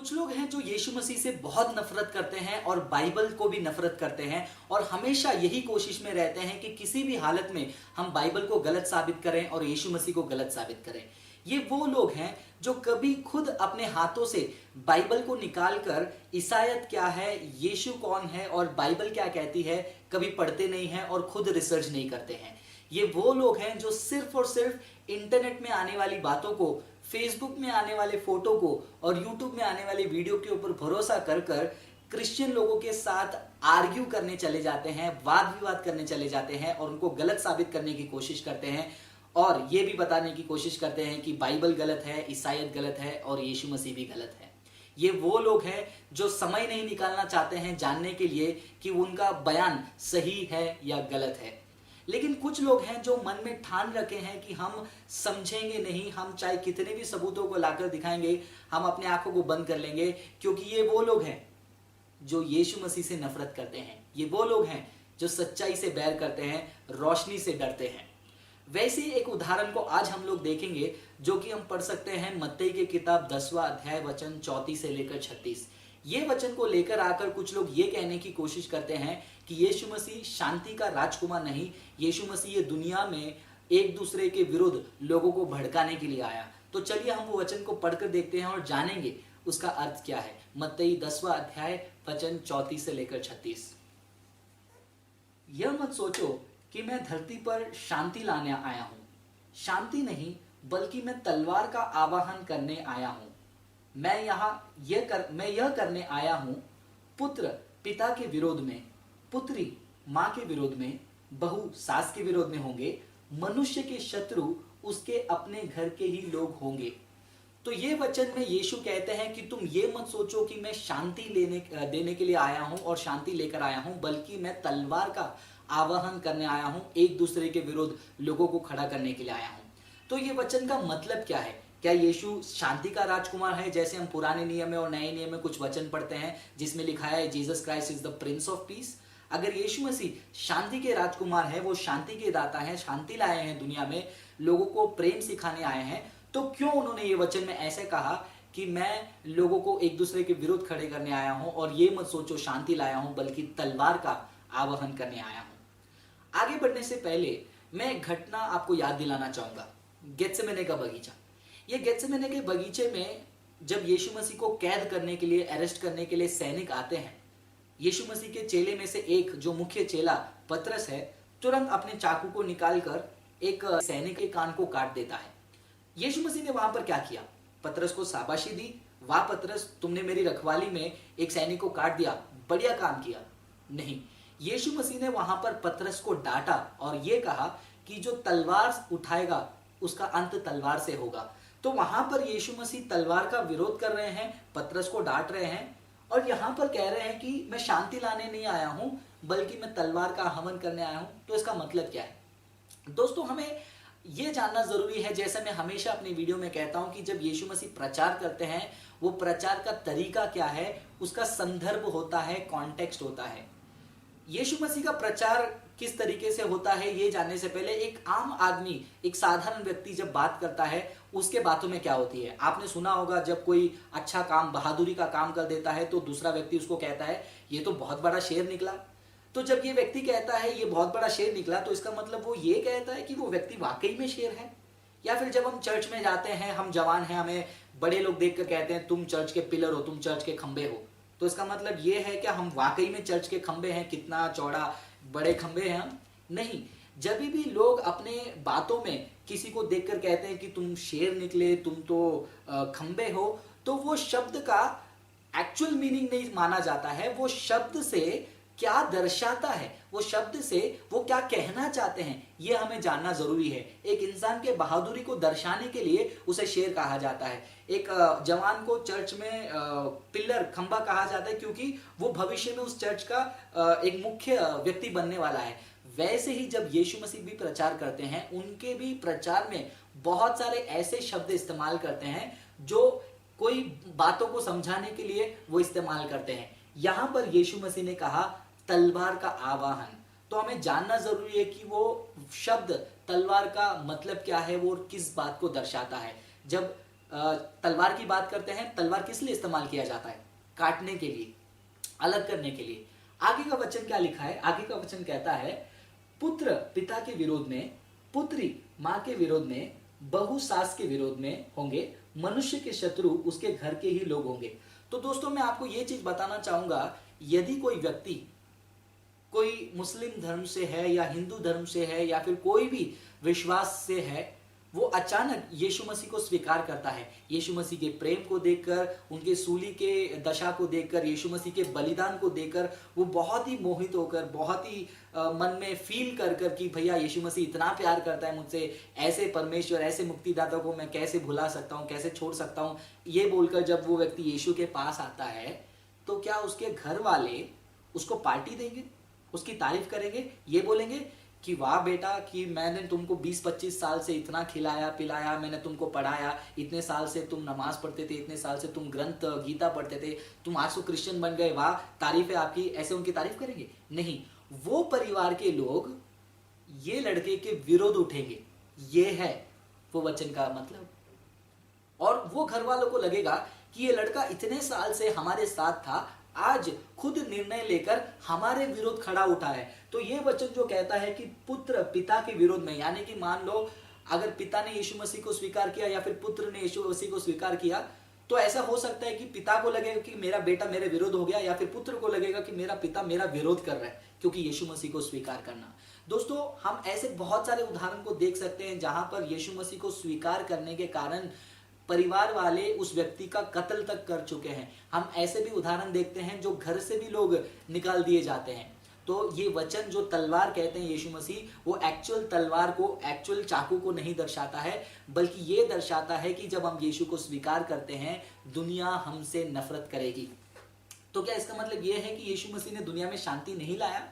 कुछ लोग हैं जो यीशु मसीह से बहुत नफरत करते हैं और बाइबल को भी नफरत करते हैं और हमेशा यही कोशिश में रहते हैं कि किसी भी हालत में हम बाइबल को गलत साबित करें और यीशु मसीह को गलत साबित करें। ये वो लोग हैं जो कभी खुद अपने हाथों से बाइबल को निकालकर ईसायत क्या है, यीशु कौन है और बाइबल क्या कहती है कभी पढ़ते नहीं हैं और खुद रिसर्च नहीं करते हैं। ये वो लोग हैं जो सिर्फ और सिर्फ इंटरनेट में आने वाली बातों को, फेसबुक में आने वाले फोटो को और यूट्यूब में आने वाली वीडियो के ऊपर भरोसा कर कर क्रिश्चियन लोगों के साथ आर्ग्यू करने चले जाते हैं, वाद विवाद करने चले जाते हैं और उनको गलत साबित करने की कोशिश करते हैं और ये भी बताने की कोशिश करते हैं कि बाइबल गलत है, ईसाइयत गलत है और यीशु मसीह भी गलत है। ये वो लोग हैं जो समय नहीं निकालना चाहते हैं जानने के लिए कि उनका बयान सही है या गलत है। लेकिन कुछ लोग हैं जो मन में ठान रखे हैं कि हम समझेंगे नहीं, हम चाहे कितने भी सबूतों को लाकर दिखाएंगे, हम अपने आंखों को बंद कर लेंगे, क्योंकि ये वो लोग हैं जो यीशु मसीह से नफरत करते हैं। ये वो लोग हैं जो सच्चाई से बैर करते हैं, रोशनी से डरते हैं। वैसे एक उदाहरण को आज हम लोग देखेंगे जो कि हम पढ़ सकते हैं मत्ती की किताब 10वां अध्याय वचन 34 से लेकर 36। ये वचन को लेकर आकर कुछ लोग ये कहने की कोशिश करते हैं कि यीशु मसीह शांति का राजकुमार नहीं, यीशु मसीह ये दुनिया में एक दूसरे के विरुद्ध लोगों को भड़काने के लिए आया। तो चलिए हम वो वचन को पढ़कर देखते हैं और जानेंगे उसका अर्थ क्या है। मत्ती 10वां अध्याय वचन 34 से लेकर 36। यह मत सोचो कि मैं धरती पर शांति लाने आया हूं, शांति नहीं बल्कि मैं तलवार का आवाहन करने आया हूं। मैं यह करने आया हूं, पुत्र पिता के विरोध में, पुत्री मां के विरोध में, बहू सास के विरोध में होंगे, मनुष्य के शत्रु उसके अपने घर के ही लोग होंगे। तो ये वचन में यीशु कहते हैं कि तुम ये मत सोचो कि मैं शांति देने के लिए आया हूं और शांति लेकर आया हूं, बल्कि मैं तलवार का आवाहन करने आया हूं, एक दूसरे के विरुद्ध लोगों को खड़ा करने के लिए आया हूं। तो ये वचन का मतलब क्या है? क्या यीशु शांति का राजकुमार है? जैसे हम पुराने नियम में और नए नियम में कुछ वचन पढ़ते हैं जिसमें लिखा है Jesus Christ is the Prince of peace. अगर यीशु मसीह शांति के राजकुमार है, वो शांति के दाता है, शांति लाए हैं दुनिया में, लोगों को प्रेम सिखाने आए हैं, तो क्यों उन्होंने ये वचन में ऐसे कहा कि मैं लोगों को एक दूसरे के विरुद्ध खड़े करने आया हूं और ये मत सोचो शांति लाया हूं बल्कि तलवार का आवाहन करने आया हूं। आगे बढ़ने से पहले मैं एक घटना आपको याद दिलाना चाहूंगा, गेत्सेमने का बगीचा। ये गेत्सेमने के बगीचे में जब यीशु मसीह को कैद करने के लिए, अरेस्ट करने के लिए सैनिक आते हैं, यीशु मसीह के चेले में से एक जो मुख्य चेला पतरस है, तुरंत अपने चाकू को निकालकर एक सैनिक के कान को काट देता है। यीशु मसीह ने वहां पर क्या किया? पतरस को शाबाशी दी, वाह पतरस, तुमने मेरी रखवाली में एक सैनिक को काट दिया, बढ़िया काम किया। नहीं, यीशु मसीह ने वहां पर पतरस को डांटा और यह कहा कि जो तलवार उठाएगा उसका अंत तलवार से होगा। तो वहां पर यीशु मसीह तलवार का विरोध कर रहे हैं, पतरस को डांट रहे हैं और यहां पर कह रहे हैं कि मैं शांति लाने नहीं आया हूं बल्कि मैं तलवार का हवन करने आया हूं। तो इसका मतलब क्या है? दोस्तों, हमें यह जानना जरूरी है, जैसे मैं हमेशा अपनी वीडियो में कहता हूं कि जब यीशु मसीह प्रचार करते हैं, वो प्रचार का तरीका क्या है, उसका संदर्भ होता है, कॉन्टेक्स्ट होता है। यीशु मसीह का प्रचार किस तरीके से होता है ये जानने से पहले एक आम आदमी, एक साधारण व्यक्ति जब बात करता है उसके बातों में क्या होती है। आपने सुना होगा जब कोई अच्छा काम, बहादुरी का काम कर देता है तो दूसरा व्यक्ति उसको कहता है ये तो बहुत बड़ा शेर निकला। तो जब ये व्यक्ति कहता है ये बहुत बड़ा शेर निकला तो इसका मतलब वो ये कहता है कि वो व्यक्ति वाकई में शेर है। या फिर जब हम चर्च में जाते हैं, हम जवान हैं, हमें बड़े लोग देख कर कहते हैं तुम चर्च के पिलर हो, तुम चर्च के खंबे हो, तो इसका मतलब ये है कि हम वाकई में चर्च के खंबे हैं, कितना चौड़ा बड़े खंबे हैं हम? नहीं। जब भी लोग अपने बातों में किसी को देखकर कहते हैं कि तुम शेर निकले, तुम तो खंबे हो, तो वो शब्द का एक्चुअल मीनिंग नहीं माना जाता है। वो शब्द से क्या दर्शाता है, वो शब्द से वो क्या कहना चाहते हैं, ये हमें जानना जरूरी है। एक इंसान के बहादुरी को दर्शाने के लिए उसे शेर कहा जाता है। एक जवान को चर्च में पिलर, खंबा कहा जाता है क्योंकि वो भविष्य में उस चर्च का एक मुख्य व्यक्ति बनने वाला है। वैसे ही जब यीशु मसीह भी प्रचार करते हैं, उनके भी प्रचार में बहुत सारे ऐसे शब्द इस्तेमाल करते हैं जो कोई बातों को समझाने के लिए वो इस्तेमाल करते हैं। यहां पर यीशु मसीह ने कहा तलवार का आवाहन, तो हमें जानना जरूरी है कि वो शब्द तलवार का मतलब क्या है, वो किस बात को दर्शाता है। जब तलवार की बात करते हैं, तलवार किस लिए इस्तेमाल किया जाता है? काटने के लिए, अलग करने के लिए। आगे का वचन क्या लिखा है? आगे का वचन कहता है, पुत्र पिता के विरोध में, पुत्री मां के विरोध में, बहू सास के विरोध में होंगे, मनुष्य के शत्रु उसके घर के ही लोग होंगे। तो दोस्तों मैं आपको यह चीज बताना चाहूंगा, यदि कोई व्यक्ति कोई मुस्लिम धर्म से है या हिंदू धर्म से है या फिर कोई भी विश्वास से है, वो अचानक यीशु मसीह को स्वीकार करता है, यीशु मसीह के प्रेम को देखकर, उनके सूली के दशा को देखकर, यीशु मसीह के बलिदान को देखकर वो बहुत ही मोहित होकर, बहुत ही मन में फील कर कर कि भैया यीशु मसीह इतना प्यार करता है मुझसे, ऐसे परमेश्वर, ऐसे मुक्तिदाता को मैं कैसे भुला सकता हूँ, कैसे छोड़ सकता हूँ, ये बोलकर जब वो व्यक्ति यीशु के पास आता है, तो क्या उसके घर वाले उसको पार्टी देंगे, उसकी तारीफ करेंगे, ये बोलेंगे कि वाह बेटा, कि मैंने तुमको 20-25 साल से इतना खिलाया पिलाया, मैंने तुमको पढ़ाया, इतने साल से तुम नमाज पढ़ते थे, इतने साल से तुम ग्रंथ गीता पढ़ते थे, तुम आज तो क्रिश्चियन बन गए, वाह तारीफ है आपकी, ऐसे उनकी तारीफ करेंगे? नहीं, वो परिवार के लोग ये लड़के के विरोध उठेंगे। ये है वो वचन का मतलब। और वो घर वालों को लगेगा कि ये लड़का इतने साल से हमारे साथ था, आज खुद निर्णय लेकर हमारे विरोध खड़ा उठा है। तो ये वचन जो कहता है कि पुत्र पिता के विरोध में, यानी कि मान लो अगर पिता ने यीशु मसीह को स्वीकार किया या फिर पुत्र ने यीशु मसीह को स्वीकार किया, तो ऐसा हो सकता है कि पिता को लगेगा कि मेरा बेटा मेरे विरोध हो गया, या फिर पुत्र को लगेगा कि मेरा पिता मेरा विरोध कर रहा है, क्योंकि यीशु मसीह को स्वीकार करना। दोस्तों हम ऐसे बहुत सारे उदाहरण को देख सकते हैं जहां पर यीशु मसीह को स्वीकार करने के कारण परिवार वाले उस व्यक्ति का कत्ल तक कर चुके हैं। हम ऐसे भी उदाहरण देखते हैं जो घर से भी लोग निकाल दिए जाते हैं। तो ये वचन जो तलवार कहते हैं यीशु मसीह, वो एक्चुअल तलवार को, एक्चुअल चाकू को नहीं दर्शाता है, बल्कि ये दर्शाता है कि जब हम यीशु को स्वीकार करते हैं, दुनिया हमसे नफरत करेगी। तो क्या इसका मतलब ये है कि यीशु मसीह ने दुनिया में शांति नहीं लाया?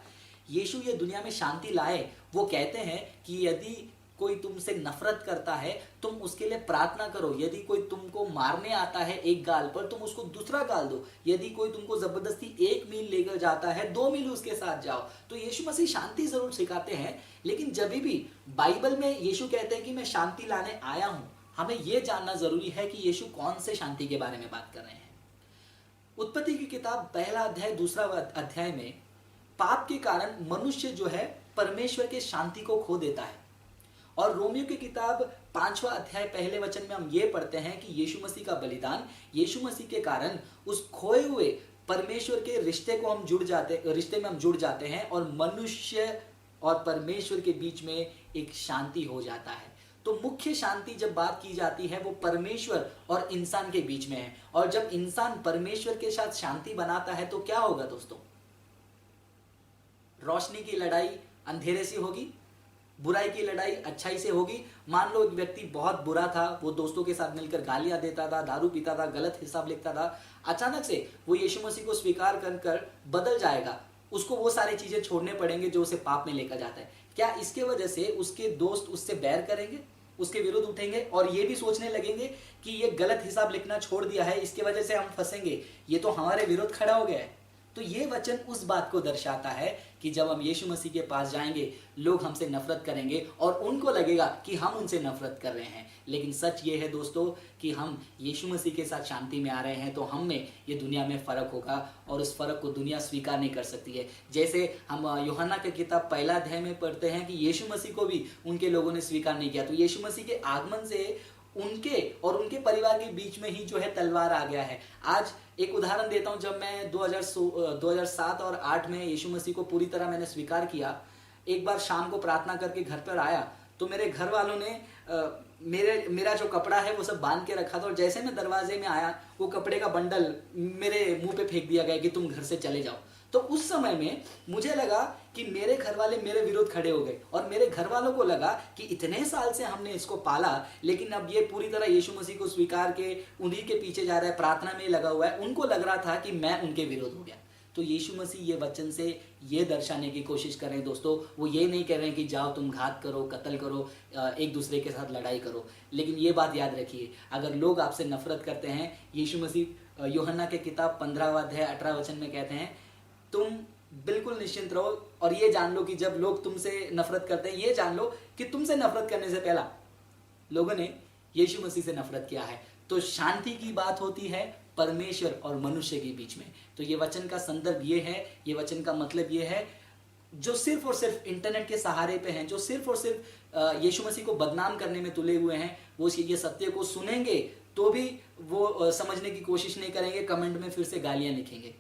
यीशु ये दुनिया में शांति लाए। वो कहते हैं कि यदि कोई तुमसे नफरत करता है, तुम उसके लिए प्रार्थना करो। यदि कोई तुमको मारने आता है एक गाल पर, तुम उसको दूसरा गाल दो। यदि कोई तुमको जबरदस्ती 1 मील लेकर जाता है, 2 मील उसके साथ जाओ। तो यीशु मसीह शांति जरूर सिखाते हैं, लेकिन जब भी बाइबल में यीशु कहते हैं कि मैं शांति लाने आया हूं, हमें यह जानना जरूरी है कि यीशु कौन से शांति के बारे में बात कर रहे हैं। उत्पत्ति की किताब 1 अध्याय 2 अध्याय में पाप के कारण मनुष्य जो है परमेश्वर के शांति को खो देता है। और रोमियो की किताब 5वां अध्याय 1 वचन में हम ये पढ़ते हैं कि यीशु मसीह का बलिदान, यीशु मसीह के कारण उस खोए हुए परमेश्वर के रिश्ते में हम जुड़ जाते हैं और मनुष्य और परमेश्वर के बीच में एक शांति हो जाता है। तो मुख्य शांति जब बात की जाती है वो परमेश्वर और इंसान के बीच में है। और जब इंसान परमेश्वर के साथ शांति बनाता है तो क्या होगा दोस्तों? रोशनी की लड़ाई अंधेरे से होगी, बुराई की लड़ाई अच्छाई से होगी। मान लो एक व्यक्ति बहुत बुरा था, वो दोस्तों के साथ मिलकर गालियां देता था, दारू पीता था, गलत हिसाब लिखता था, अचानक से वो यीशु मसीह को स्वीकार कर बदल जाएगा। उसको वो सारी चीजें छोड़ने पड़ेंगे जो उसे पाप में लेकर जाता है। क्या इसके वजह से उसके दोस्त उससे बैर करेंगे, उसके विरुद्ध उठेंगे और ये भी सोचने लगेंगे कि ये गलत हिसाब लिखना छोड़ दिया है, इसके वजह से हम फंसेंगे, ये तो हमारे विरुद्ध खड़ा हो गया है? तो ये वचन उस बात को दर्शाता है कि जब हम यीशु मसीह के पास जाएंगे, लोग हमसे नफरत करेंगे और उनको लगेगा कि हम उनसे नफरत कर रहे हैं। लेकिन सच ये है दोस्तों कि हम यीशु मसीह के साथ शांति में आ रहे हैं, तो हम में ये दुनिया में फ़र्क होगा और उस फ़र्क को दुनिया स्वीकार नहीं कर सकती है। जैसे हम यूहन्ना की किताब 1 अध्याय में पढ़ते हैं कि यीशु मसीह को भी उनके लोगों ने स्वीकार नहीं किया। तो यीशु मसीह के आगमन से उनके और उनके परिवार के बीच में ही जो है तलवार आ गया है। आज एक उदाहरण देता हूं, जब मैं 2007 और 8 में यीशु मसीह को पूरी तरह मैंने स्वीकार किया, एक बार शाम को प्रार्थना करके घर पर आया तो मेरे घर वालों ने मेरा जो कपड़ा है वो सब बांध के रखा था, और जैसे मैं दरवाजे में आया वो कपड़े का बंडल मेरे मुंह पे फेंक दिया गया कि तुम घर से चले जाओ। तो उस समय में मुझे लगा कि मेरे घर वाले मेरे विरुद्ध खड़े हो गए और मेरे घर वालों को लगा कि इतने साल से हमने इसको पाला, लेकिन अब ये पूरी तरह यीशु मसीह को स्वीकार के उन्हीं के पीछे जा रहा है, प्रार्थना में लगा हुआ है। उनको लग रहा था कि मैं उनके विरुद्ध हो गया। तो यीशु मसीह ये वचन से ये दर्शाने की कोशिश कर रहे हैं दोस्तों, वो ये नहीं कह रहे हैं कि जाओ तुम घात करो, कत्ल करो, एक दूसरे के साथ लड़ाई करो। लेकिन ये बात याद रखिए, अगर लोग आपसे नफरत करते हैं, यीशु मसीह यूहन्ना के किताब 15वां अध्याय 18 वचन में कहते हैं, तुम बिल्कुल निश्चिंत रहो और ये जान लो कि जब लोग तुमसे नफरत करते हैं, ये जान लो कि तुमसे नफरत करने से पहला लोगों ने यीशु मसीह से नफरत किया है। तो शांति की बात होती है परमेश्वर और मनुष्य के बीच में। तो ये वचन का संदर्भ ये है, ये वचन का मतलब ये है, जो सिर्फ और सिर्फ इंटरनेट के सहारे पे हैं, जो सिर्फ और सिर्फ यीशु मसीह को बदनाम करने में तुले हुए हैं, वो ये सत्य को सुनेंगे तो भी वो समझने की कोशिश नहीं करेंगे, कमेंट में फिर से गालियां लिखेंगे।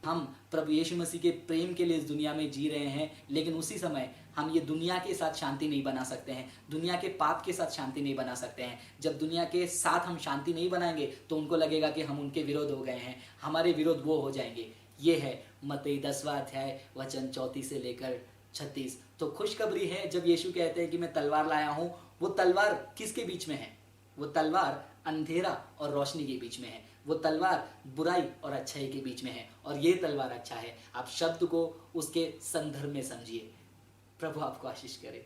हम प्रभु यीशु मसीह के प्रेम के लिए इस दुनिया में जी रहे हैं, लेकिन उसी समय हम ये दुनिया के साथ शांति नहीं बना सकते हैं, दुनिया के पाप के साथ शांति नहीं बना सकते हैं। जब दुनिया के साथ हम शांति नहीं बनाएंगे तो उनको लगेगा कि हम उनके विरोध हो गए हैं, हमारे विरोध वो हो जाएंगे। ये है मत्ती 10वां अध्याय वचन 34 से लेकर 36। तो खुशखबरी है जब यीशु कहते हैं कि मैं तलवार लाया हूँ, वो तलवार किसके बीच में है? वो तलवार अंधेरा और रोशनी के बीच में है, वो तलवार बुराई और अच्छाई के बीच में है, और ये तलवार अच्छा है। आप शब्द को उसके संदर्भ में समझिए। प्रभु आपको आशीष करे।